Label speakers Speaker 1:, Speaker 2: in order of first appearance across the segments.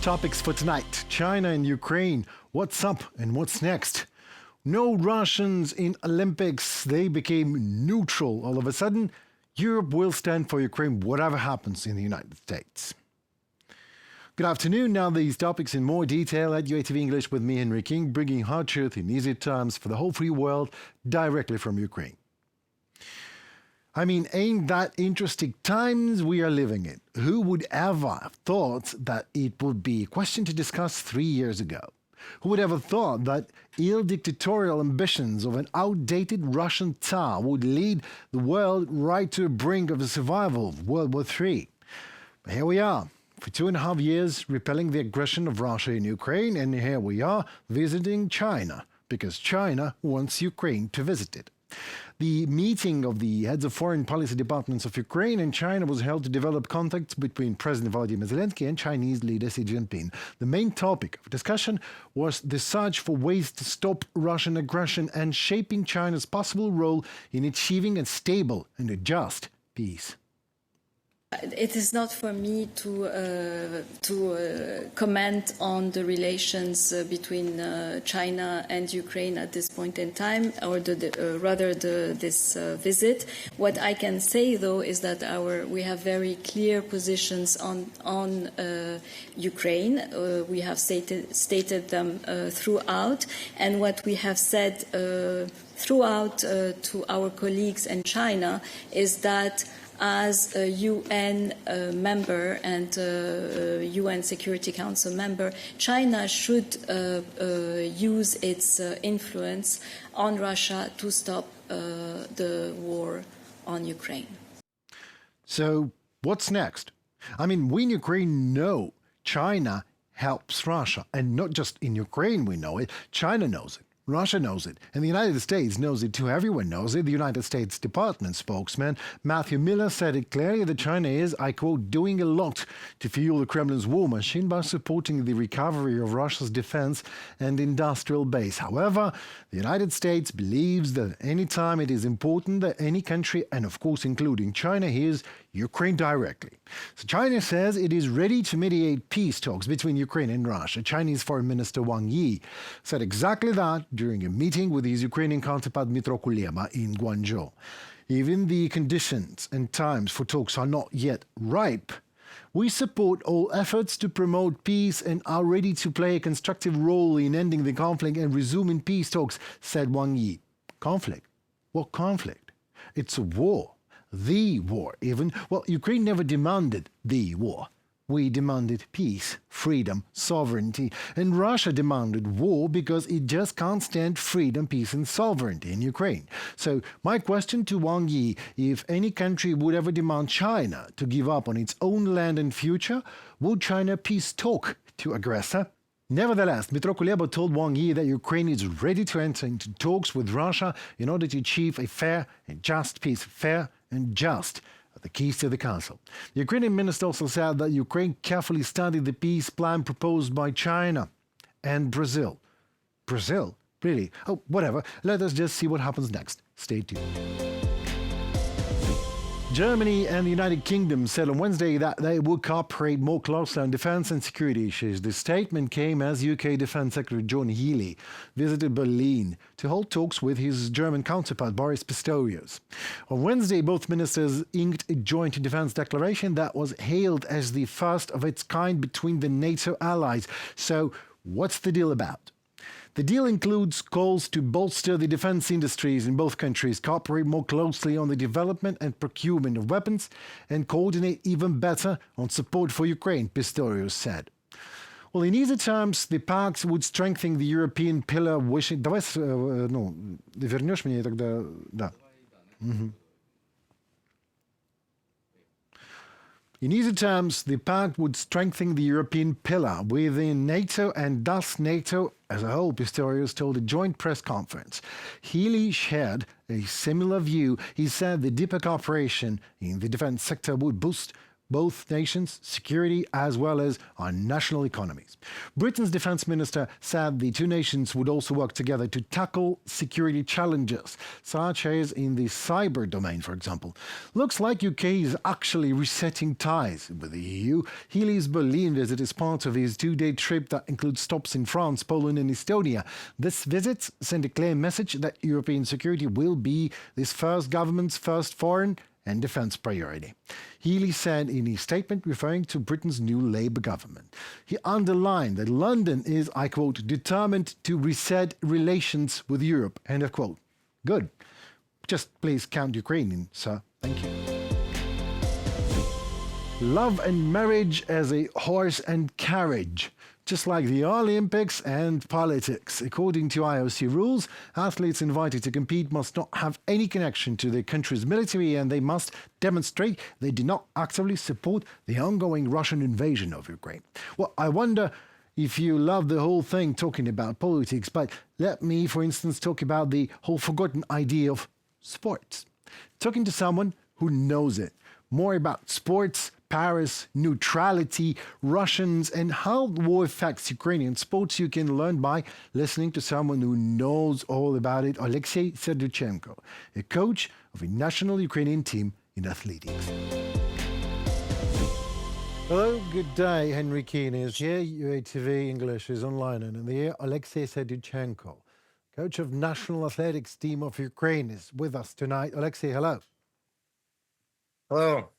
Speaker 1: Topics for tonight: China and Ukraine. What's up and what's next? No Russians in Olympics. They became neutral all of a sudden. Europe will stand for Ukraine whatever happens in the United States. Good afternoon. Now these topics in more detail at UATV English with me, Henry King, bringing hard truth in easy terms for the whole free world directly from Ukraine. I mean, ain't that interesting times we are living in? Who would ever have thought that it would be a question to discuss 3 years ago? Who would ever thought that ill dictatorial ambitions of an outdated Russian Tsar would lead the world right to the brink of the survival of World War III? But here we are, for 2.5 years, repelling the aggression of Russia in Ukraine, and here we are visiting China, because China wants Ukraine to visit it. The meeting of the heads of foreign policy departments of Ukraine and China was held to develop contacts between President Volodymyr Zelensky and Chinese leader Xi Jinping. The main topic of discussion was the search for ways to stop Russian aggression and shaping China's possible role in achieving a stable and a just peace.
Speaker 2: It is not for me to comment on the relations between China and Ukraine at this point in time, or this visit. What I can say, though, is that we have very clear positions on Ukraine. We have stated them throughout, and what we have said throughout to our colleagues in China is that as a UN member and UN Security Council member, China should use its influence on Russia to stop the war on Ukraine.
Speaker 1: So what's next? I mean, we in Ukraine know China helps Russia, and not just in Ukraine we know it, China knows it. Russia knows it, and the United States knows it too. Everyone knows it. The United States Department spokesman Matthew Miller said it clearly that China is, I quote, doing a lot to fuel the Kremlin's war machine by supporting the recovery of Russia's defense and industrial base. However, the United States believes that any time it is important that any country, and of course including China, hears Ukraine directly. So China says it is ready to mediate peace talks between Ukraine and Russia. Chinese Foreign Minister Wang Yi said exactly that during a meeting with his Ukrainian counterpart Kuleba in Guangzhou. Even the conditions and times for talks are not yet ripe. We support all efforts to promote peace and are ready to play a constructive role in ending the conflict and resuming peace talks, said Wang Yi. Conflict? What conflict? It's a war. The war, even. Well, Ukraine never demanded the war. We demanded peace, freedom, sovereignty, and Russia demanded war because it just can't stand freedom, peace, and sovereignty in Ukraine. So my question to Wang Yi, if any country would ever demand China to give up on its own land and future, would China peace talk to aggressor? Nevertheless, Kuleba told Wang Yi that Ukraine is ready to enter into talks with Russia in order to achieve a fair and just peace. Fair and just are the keys to the council. The Ukrainian minister also said that Ukraine carefully studied the peace plan proposed by China and Brazil. Brazil? Really? Oh, whatever. Let us just see what happens next. Stay tuned. Germany and the United Kingdom said on Wednesday that they would cooperate more closely on defense and security issues. The statement came as UK Defense Secretary John Healey visited Berlin to hold talks with his German counterpart Boris Pistorius. On Wednesday, both ministers inked a joint defense declaration that was hailed as the first of its kind between the NATO allies. So, what's the deal about? The deal includes calls to bolster the defense industries in both countries, cooperate more closely on the development and procurement of weapons, and coordinate even better on support for Ukraine, Pistorius said. Well, in easy terms, the pact would strengthen the European pillar wishing... Давай, вернешь мне тогда... Да. In easy terms, the pact would strengthen the European pillar within NATO and thus NATO as a whole, Pistorius told a joint press conference. Healey shared a similar view. He said the deeper cooperation in the defense sector would boost both nations' security as well as our national economies. Britain's defense minister said the two nations would also work together to tackle security challenges, such as in the cyber domain, for example. Looks like UK is actually resetting ties with the EU. Healy's Berlin visit is part of his two-day trip that includes stops in France, Poland and Estonia. This visit sent a clear message that European security will be this first government's first foreign and defence priority. Healy said in his statement referring to Britain's new Labour government. He underlined that London is, I quote, determined to reset relations with Europe, end of quote. Good. Just please count Ukrainian, sir. Thank you. Love and marriage as a horse and carriage. Just like the Olympics and politics. According to IOC rules, athletes invited to compete must not have any connection to their country's military and they must demonstrate they do not actively support the ongoing Russian invasion of Ukraine. Well, I wonder if you love the whole thing talking about politics, but let me, for instance, talk about the whole forgotten idea of sports. Talking to someone who knows it. More about sports, Paris, neutrality, Russians, and how war affects Ukrainian sports you can learn by listening to someone who knows all about it, Oleksii Serdiuchenko, a coach of a national Ukrainian team in athletics. Hello, good day. Henry Keane is here. UATV English is online and in the air. Oleksii Serdiuchenko, coach of national athletics team of Ukraine, is with us tonight. Oleksii, hello.
Speaker 3: Hello.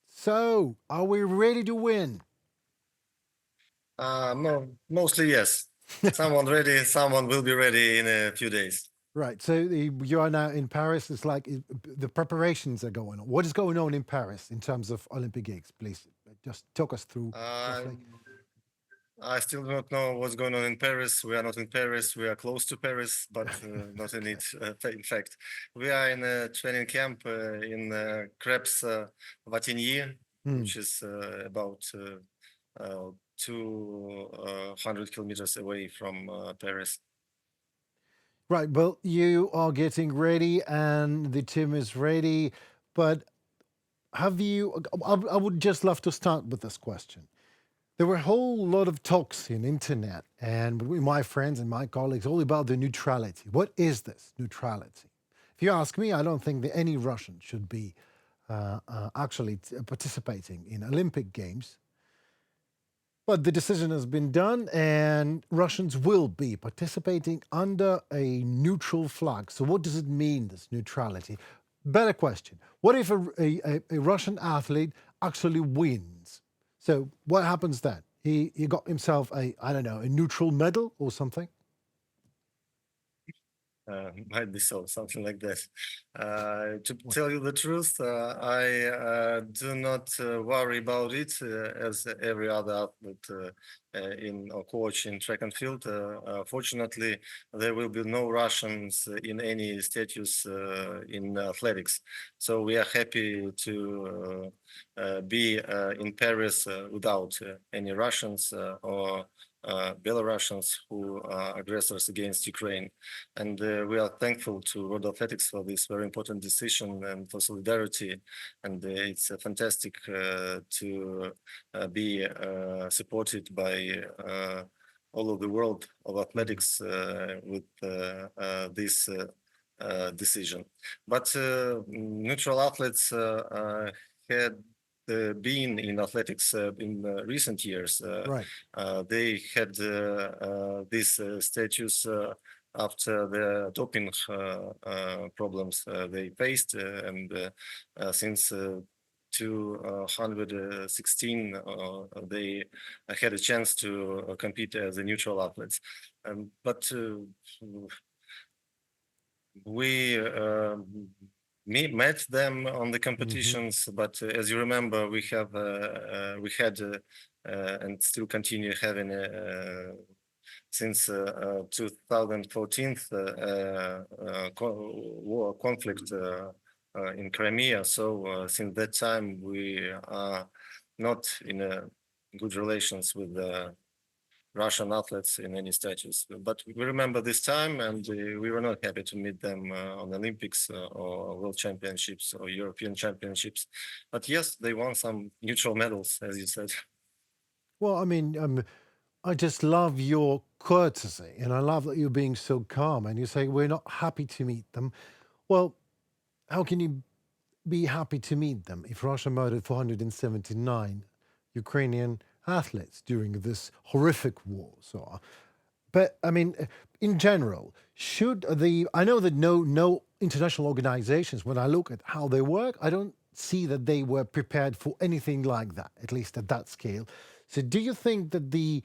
Speaker 1: So, are we ready to win?
Speaker 3: No, mostly yes. Someone ready, someone will be ready in a few days.
Speaker 1: Right. So you are now in Paris. It's like the preparations are going on. What is going on in Paris in terms of Olympic Games? Please just talk us through.
Speaker 3: I still don't know what's going on in Paris. We are not in Paris. We are close to Paris, but not in it. In fact, we are in a training camp in Krebs Wattignies, which is about 200 kilometers away from Paris.
Speaker 1: Right. Well, you are getting ready and the team is ready. But have you, I would just love to start with this question. There were a whole lot of talks in internet and with my friends and my colleagues all about the neutrality. What is this neutrality? If you ask me, I don't think that any Russian should be actually participating in Olympic Games. But the decision has been done and Russians will be participating under a neutral flag. So what does it mean, this neutrality? Better question. What if a Russian athlete actually wins? So what happens then? He got himself a neutral medal or something?
Speaker 3: Might be so, something like that. To tell you the truth, I do not worry about it as every other athlete in or coach in track and field. Fortunately, there will be no Russians in any status in athletics. So we are happy to be in Paris without any Russians or Belarusians who are aggressors against Ukraine. And we are thankful to World Athletics for this very important decision and for solidarity. And it's fantastic to be supported by all of the world of athletics with this decision. But neutral athletes had been in athletics in recent years.
Speaker 1: Right.
Speaker 3: They had this status after the doping problems they faced, and since 2016 they had a chance to compete as a neutral athletes. But we met them on the competitions, but as you remember, we had and still continue having since 2014 war conflict in Crimea. So since that time, we are not in good relations with Russian athletes in any status. But we remember this time, and we were not happy to meet them on Olympics or World Championships or European Championships. But yes, they won some neutral medals, as you said.
Speaker 1: Well, I mean, I just love your courtesy, and I love that you're being so calm. And you say we're not happy to meet them. Well, how can you be happy to meet them if Russia murdered 479 Ukrainian athletes during this horrific war? So, but I mean, in general, should the I know that no international organizations, when I look at how they work, I don't see that they were prepared for anything like that, at least at that scale. So, do you think that the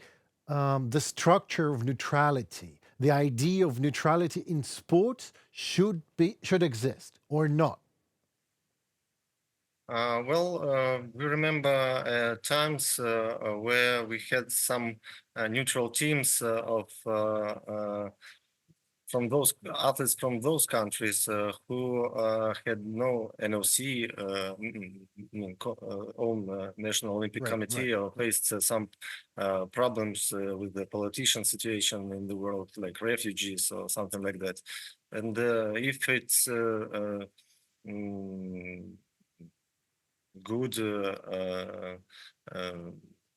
Speaker 1: structure of neutrality, the idea of neutrality in sports, should exist or not?
Speaker 3: We remember times where we had some neutral teams from those athletes from those countries who had no NOC, own National Olympic
Speaker 1: Right, right.
Speaker 3: Committee, or faced some problems with the politician situation in the world, like refugees or something like that. And if it's mm, good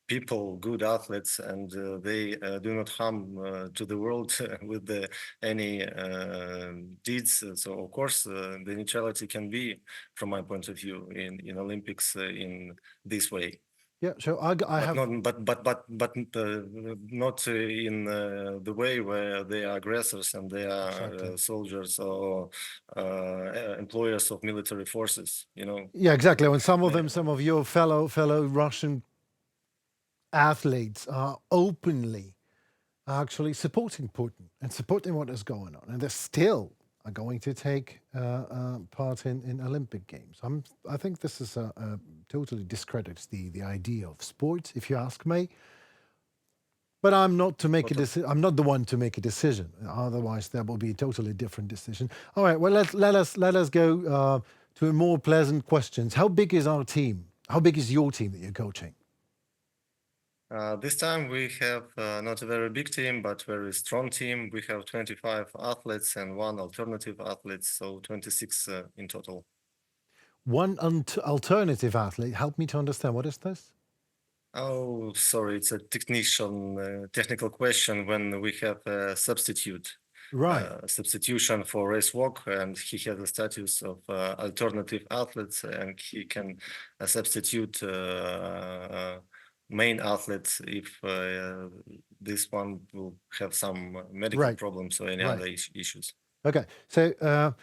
Speaker 3: people, good athletes, and they do not harm to the world with any deeds. So of course, the neutrality can be, from my point of view, in Olympics in this way.
Speaker 1: Yeah. So I
Speaker 3: But
Speaker 1: have
Speaker 3: not in the way where they are aggressors and they are
Speaker 1: exactly.
Speaker 3: soldiers or employers of military forces.
Speaker 1: Yeah, exactly. When some of
Speaker 3: They-
Speaker 1: them, some of your fellow Russian athletes are openly actually supporting Putin and supporting what is going on, and they still are going to take part in Olympic Games. I think this is totally discredits the idea of sports, if you ask me. But I'm not to make a
Speaker 3: What of-
Speaker 1: decision. I'm not the one to make a decision. Otherwise, that will be a totally different decision. All right. Well, let us go to more pleasant questions. How big is our team? How big is your team that you're coaching?
Speaker 3: This time we have not a very big team, but very strong team. We have 25 athletes and one alternative athlete, so 26 in total.
Speaker 1: One alternative athlete. Help me to understand. What is this?
Speaker 3: Oh, sorry, it's a technical question when we have a substitute.
Speaker 1: Right.
Speaker 3: Substitution for race walk, and he has the status of alternative athletes, and he can substitute main athletes if this one will have some medical
Speaker 1: Right.
Speaker 3: problems or any
Speaker 1: Right.
Speaker 3: other issues.
Speaker 1: Okay. So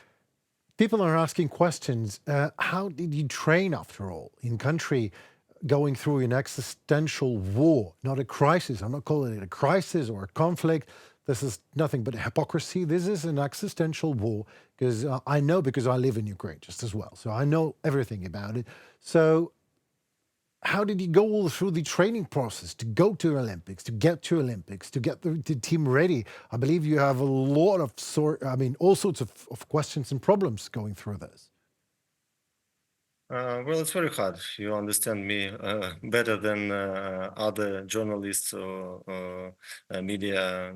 Speaker 1: people are asking questions. How did you train, after all, in country going through an existential war, not a crisis? I'm not calling it a crisis or a conflict. This is nothing but hypocrisy. This is an existential war because I know, because I live in Ukraine just as well. So I know everything about it. So how did you go all through the training process to go to Olympics, to get to Olympics, to get the team ready? I believe you have a lot of all sorts of questions and problems going through this.
Speaker 3: Well, it's very hard. You understand me better than other journalists or media.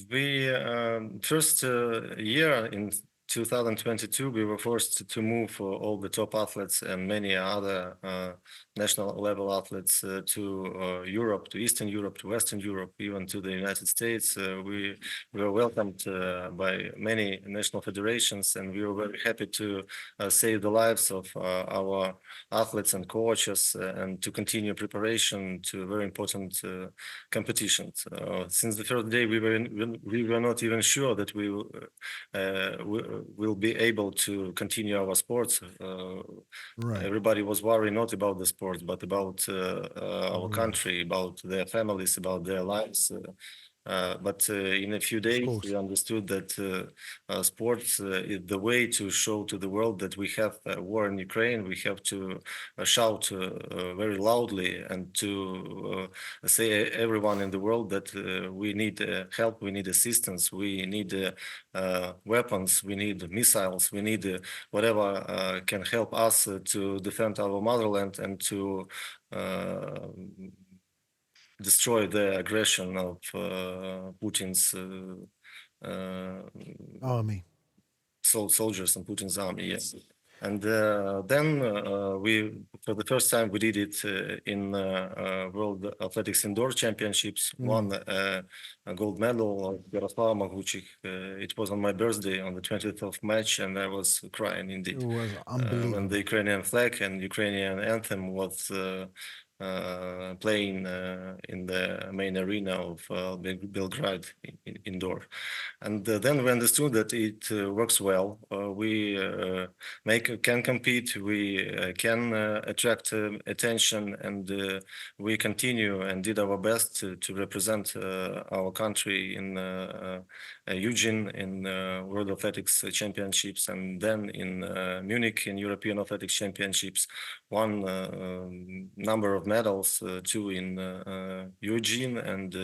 Speaker 3: We first year in 2022, we were forced to move all the top athletes and many other national level athletes to Europe, to Eastern Europe, to Western Europe, even to the United States. We were welcomed by many national federations, and we were very happy to save the lives of our athletes and coaches and to continue preparation to very important competitions. Since the first day, we were not even sure that we will be able to continue our sports.
Speaker 1: Right.
Speaker 3: Everybody was worried not about the sports, but about our
Speaker 1: Right.
Speaker 3: country, about their families, about their lives. But in a few days,
Speaker 1: course.
Speaker 3: we understood that sports is the way to show to the world that we have a war in Ukraine. We have to shout very loudly and to say everyone in the world that we need help, we need assistance, we need weapons, we need missiles, we need whatever can help us to defend our motherland and to destroy the aggression of Putin's
Speaker 1: Army.
Speaker 3: soldiers in Putin's army. Yes. And then for the first time, we did it in World Athletics Indoor Championships, won a gold medal of Yaroslav Moguchik. It was on my birthday on the 20th of March, and I was crying indeed.
Speaker 1: It was
Speaker 3: When
Speaker 1: unbelievable.
Speaker 3: the Ukrainian flag and Ukrainian anthem was playing in the main arena of Belgrade indoor. And then we understood that it works well. We can compete, we can attract attention, and we continue and did our best to represent our country in Eugene in World Athletics Championships, and then in Munich in European Athletics Championships. Won number of medals, 2 in Eugene and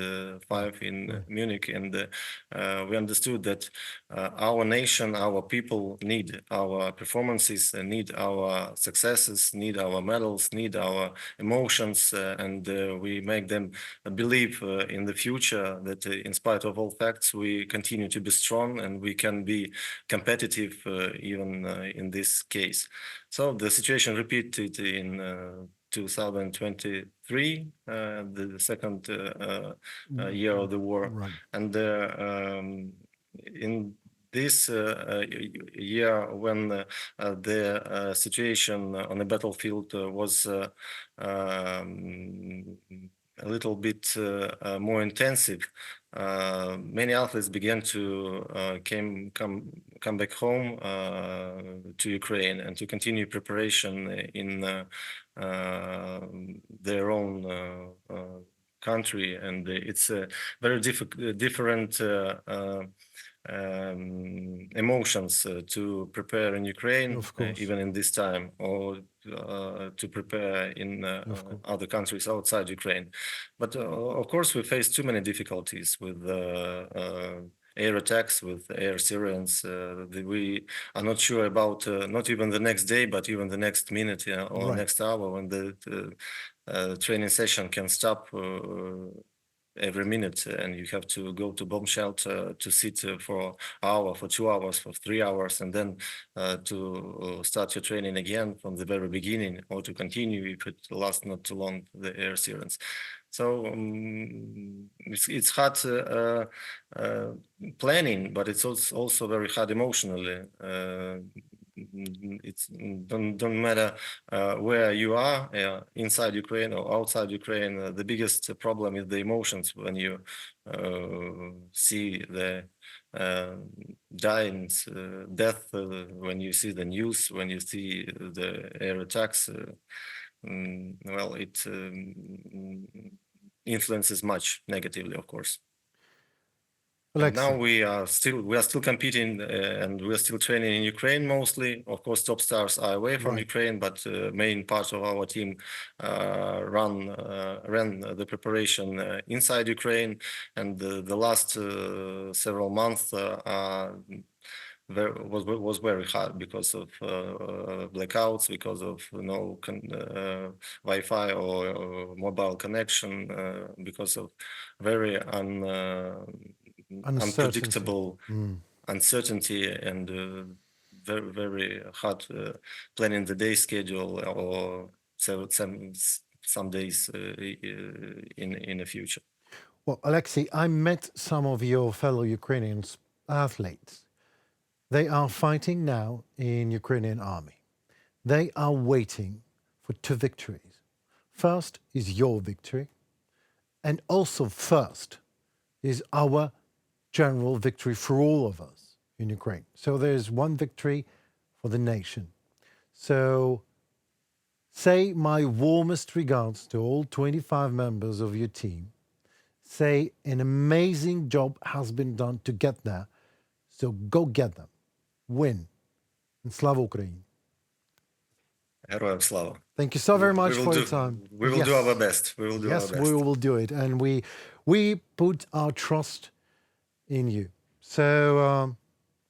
Speaker 3: 5 in Munich. And we understood that our nation, our people need our performances, need our successes, need our medals, need our emotions, and we make them believe in the future that in spite of all facts, we continue to be strong and we can be competitive even in this case. So the situation repeated in 2023, the second year of the war.
Speaker 1: Right.
Speaker 3: And in this year, when the situation on the battlefield was a little bit more intensive, many athletes began to come back home to Ukraine and to continue preparation in their own country, and it's a very different emotions to prepare in Ukraine,
Speaker 1: Of course.
Speaker 3: even in this time, or to prepare in other countries outside Ukraine. But of course, we face too many difficulties with air attacks, with air sirens. We are not sure about not even the next day, but even the next minute or
Speaker 1: Right.
Speaker 3: next hour when the training session can stop every minute, and you have to go to bomb shelter to sit for an hour, for 2 hours, for 3 hours, and then to start your training again from the very beginning, or to continue if it lasts not too long, the air sirens. So it's hard planning, but it's also very hard emotionally. It's don't matter where you are, inside Ukraine or outside Ukraine. The biggest problem is the emotions when you see the death, when you see the news, when you see the air attacks. Well, it influences much negatively, of course. And now
Speaker 1: Oleksii,
Speaker 3: we are still competing and we are still training in Ukraine mostly. Of course, top stars are away from
Speaker 1: Right.
Speaker 3: Ukraine, but main part of our team ran the preparation inside Ukraine, and the last several months was very hard because of blackouts, because of no Wi-Fi or mobile connection, because of very unpredictable uncertainty, and very, very hard planning the day schedule or some days in the future.
Speaker 1: Well, Oleksii, I met some of your fellow Ukrainian athletes. They are fighting now in Ukrainian army. They are waiting for 2 victories. First is your victory, and also first is our general victory for all of us in Ukraine. So there's one victory for the nation. So say my warmest regards to all 25 members of your team. Say an amazing job has been done to get there. So go get them. Win. And Slava Ukraini.
Speaker 3: Героям слава.
Speaker 1: Thank you so very much for your time.
Speaker 3: We will do our best. We will do our
Speaker 1: Yes,
Speaker 3: best.
Speaker 1: we will do it. And we put our trust in you. So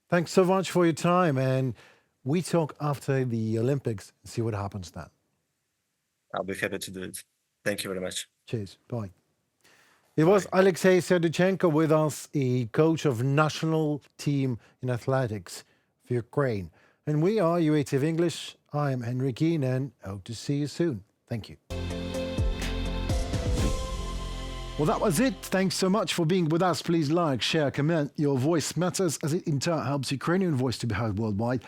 Speaker 1: thanks so much for your time. And we talk after the Olympics and see what happens then.
Speaker 3: I'll be happy to do it. Thank you very much.
Speaker 1: Cheers. Bye. It was Oleksii Serdiuchenko with us, a coach of national team in athletics for Ukraine. And we are UATV English. I am Henry Keane and hope to see you soon. Thank you. Well, that was it. Thanks so much for being with us. Please like, share, comment. Your voice matters as it in turn helps Ukrainian voice to be heard worldwide.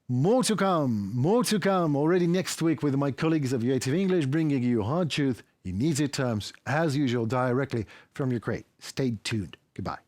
Speaker 1: More to come already next week with my colleagues of UATV English, bringing you hard truth in easy terms, as usual, directly from Ukraine. Stay tuned. Goodbye.